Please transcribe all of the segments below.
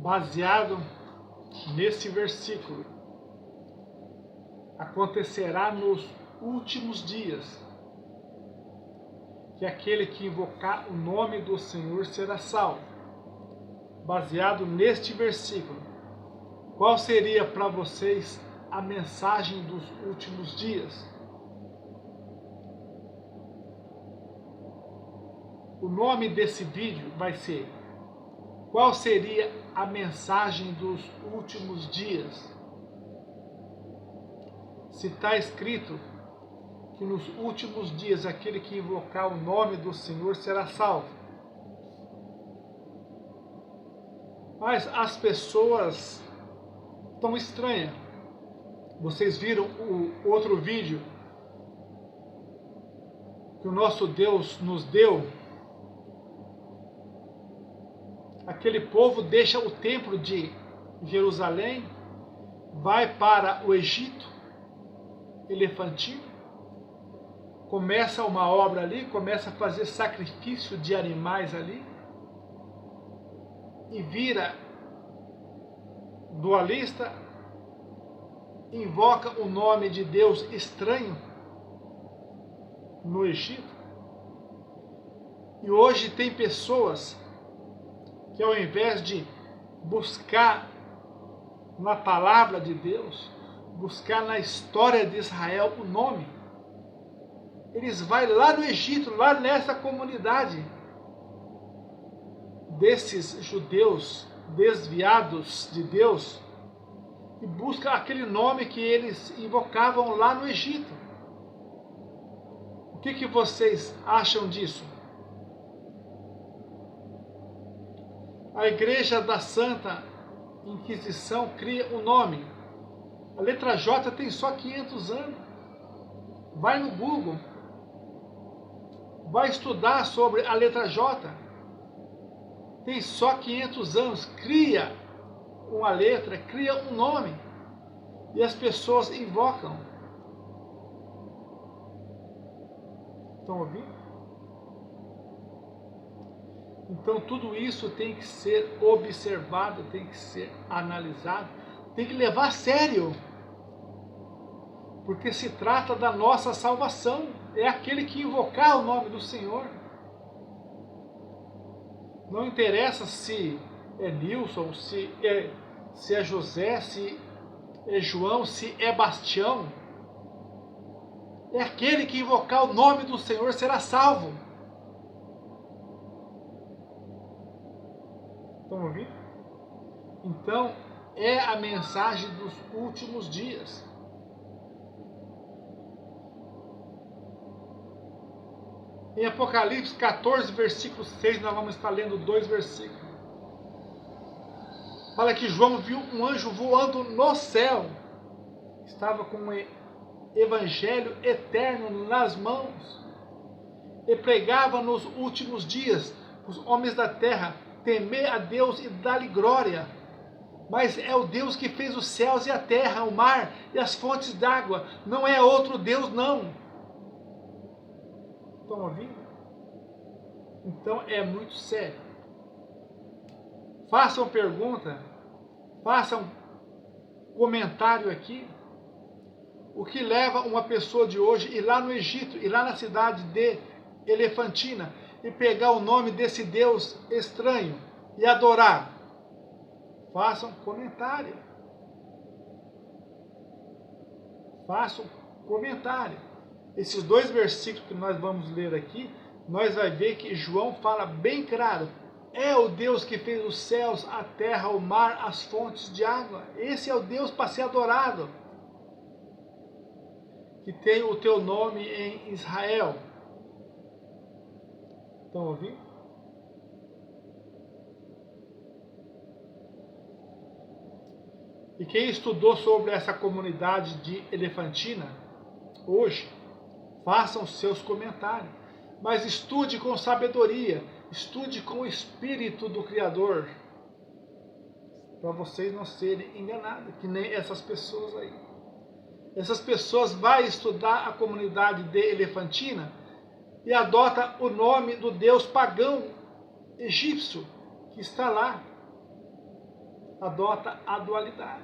baseado nesse versículo. Acontecerá nos últimos dias que aquele que invocar o nome do Senhor será salvo. Baseado neste versículo, qual seria para vocês a mensagem dos últimos dias? O nome desse vídeo vai ser: qual seria a mensagem dos últimos dias? Se está escrito que nos últimos dias aquele que invocar o nome do Senhor será salvo. Mas as pessoas estão estranhas. Vocês viram o outro vídeo que o nosso Deus nos deu? Aquele povo deixa o templo de Jerusalém, vai para o Egito Elefantino, começa uma obra ali, começa a fazer sacrifício de animais ali, e vira dualista, invoca o nome de Deus estranho no Egito. E hoje tem pessoas que, ao invés de buscar na palavra de Deus, buscar na história de Israel o nome, eles vão lá no Egito, lá nessa comunidade desses judeus desviados de Deus, e busca aquele nome que eles invocavam lá no Egito. O que vocês acham disso? A Igreja da Santa Inquisição cria um nome. A letra J tem só 500 anos. Vai no Google, vai estudar sobre a letra J. Tem só 500 anos. Cria uma letra, cria um nome, e as pessoas invocam. Estão ouvindo? Então tudo isso tem que ser observado, tem que ser analisado, tem que levar a sério, porque se trata da nossa salvação. É aquele que invocar o nome do Senhor. Não interessa se é Nilson, se é José, se é João, se é Bastião. É aquele que invocar o nome do Senhor será salvo. Estão ouvindo? Então, é a mensagem dos últimos dias. Em Apocalipse 14, versículo 6, nós vamos estar lendo 2 versículos. Fala que João viu um anjo voando no céu. Estava com um evangelho eterno nas mãos. E pregava nos últimos dias os homens da terra: temer a Deus e dar-lhe glória. Mas é o Deus que fez os céus e a terra, o mar e as fontes d'água. Não é outro Deus, não. Estão ouvindo? Então é muito sério. Façam pergunta, façam comentário aqui. O que leva uma pessoa de hoje ir lá no Egito, ir lá na cidade de Elefantina, e pegar o nome desse Deus estranho e adorar? Façam comentário. Façam comentário. Esses 2 versículos que nós vamos ler aqui, nós vamos ver que João fala bem claro: é o Deus que fez os céus, a terra, o mar, as fontes de água. Esse é o Deus para ser adorado, que tem o teu nome em Israel. Estão ouvindo? E quem estudou sobre essa comunidade de Elefantina, hoje, façam seus comentários. Mas estude com sabedoria, estude com o Espírito do Criador, para vocês não serem enganados, que nem essas pessoas aí. Essas pessoas vão estudar a comunidade de Elefantina e adota o nome do Deus pagão egípcio que está lá. adota a dualidade.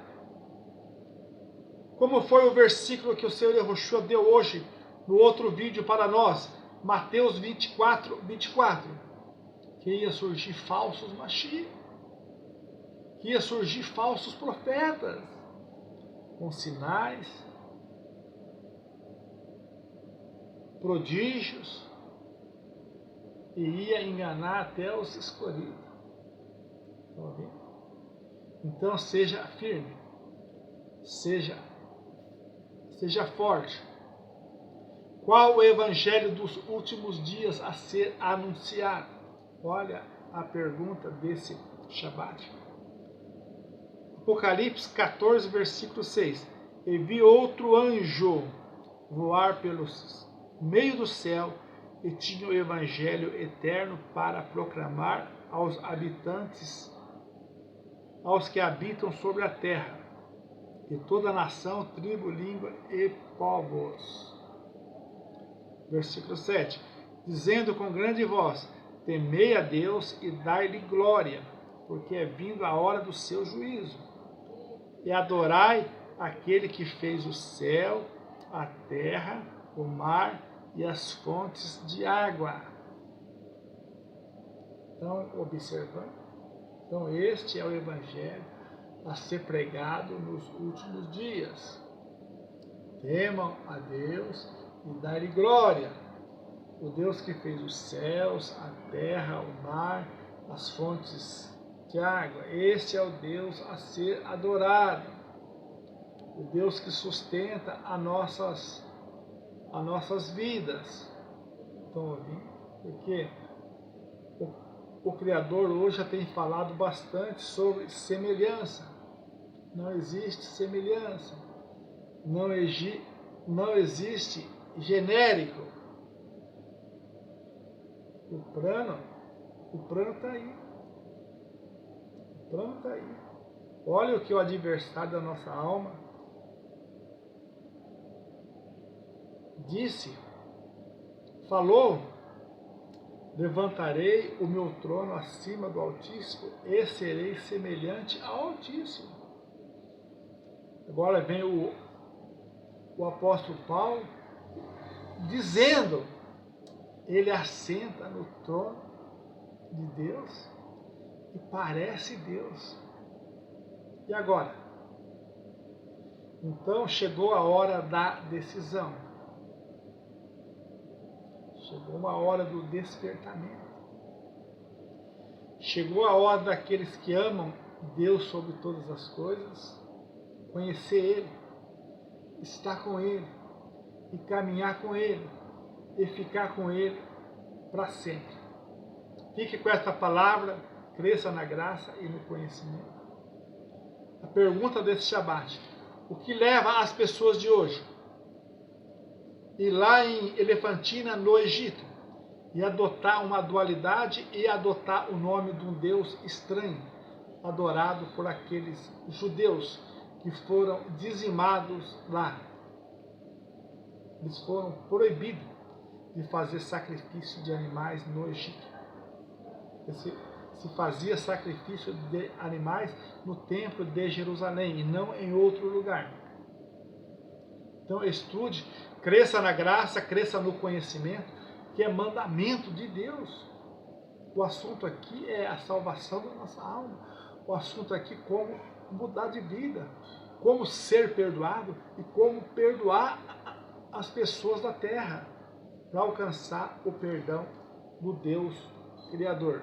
Como foi o versículo que o Senhor Yahushua deu hoje no outro vídeo para nós, Mateus 24, que ia surgir falsos Mashiach, que ia surgir falsos profetas, com sinais, prodígios, e ia enganar até os escolhidos. Então seja firme, seja forte. Qual o evangelho dos últimos dias a ser anunciado? Olha a pergunta desse Shabbat. Apocalipse 14, versículo 6. E vi outro anjo voar pelo meio do céu e tinha o evangelho eterno para proclamar aos habitantes, aos que habitam sobre a terra, de toda nação, tribo, língua e povos. Versículo 7. Dizendo com grande voz: temei a Deus e dai-lhe glória, porque é vindo a hora do seu juízo. E adorai aquele que fez o céu, a terra, o mar e as fontes de água. Então, observando. Então, este é o evangelho a ser pregado nos últimos dias. Temam a Deus e dai-lhe glória. O Deus que fez os céus, a terra, o mar, as fontes de água. Este é o Deus a ser adorado. O Deus que sustenta as nossas vidas. Estão ouvindo? Porque o Criador hoje já tem falado bastante sobre semelhança. Não existe semelhança. Não existe genérico. O plano está aí. O plano está aí. Olha o que o adversário da nossa alma disse, falou: levantarei o meu trono acima do Altíssimo e serei semelhante ao Altíssimo. Agora vem o apóstolo Paulo dizendo: ele assenta no trono de Deus e parece Deus. E agora? Então chegou a hora da decisão. Chegou uma hora do despertamento. Chegou a hora daqueles que amam Deus sobre todas as coisas, conhecer Ele, estar com Ele, e caminhar com Ele, e ficar com Ele para sempre. Fique com esta palavra, cresça na graça e no conhecimento. A pergunta desse Shabbat: o que leva as pessoas de hoje ir lá em Elefantina, no Egito, e adotar uma dualidade e adotar o nome de um Deus estranho, adorado por aqueles judeus que foram dizimados lá? Eles foram proibidos de fazer sacrifício de animais no Egito. Se fazia sacrifício de animais no templo de Jerusalém e não em outro lugar. Então estude, cresça na graça, cresça no conhecimento, que é mandamento de Deus. O assunto aqui é a salvação da nossa alma. O assunto aqui é como mudar de vida, como ser perdoado e como perdoar as pessoas da terra para alcançar o perdão do Deus Criador.